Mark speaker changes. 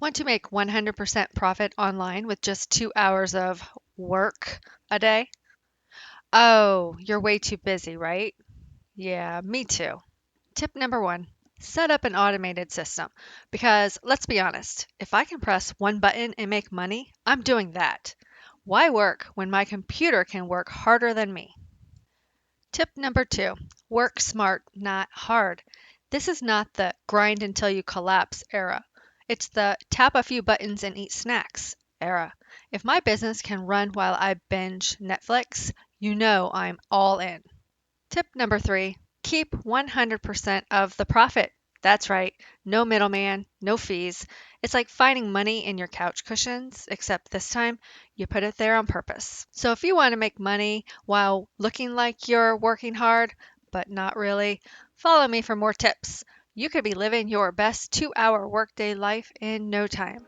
Speaker 1: Want to make 100% profit online with just 2 hours of work a day? Oh, you're way too busy, right? Yeah, me too. Tip number one, set up an automated system. Because let's be honest, if I can press one button and make money, I'm doing that. Why work when my computer can work harder than me? Tip number two, work smart, not hard. This is not the grind until you collapse era. It's the tap a few buttons and eat snacks era. If my business can run while I binge Netflix, you know I'm all in. Tip number three, keep 100% of the profit. That's right, no middleman, no fees. It's like finding money in your couch cushions, except this time you put it there on purpose. So if you want to make money while looking like you're working hard, but not really, follow me for more tips. You could be living your best 2 hour workday life in no time.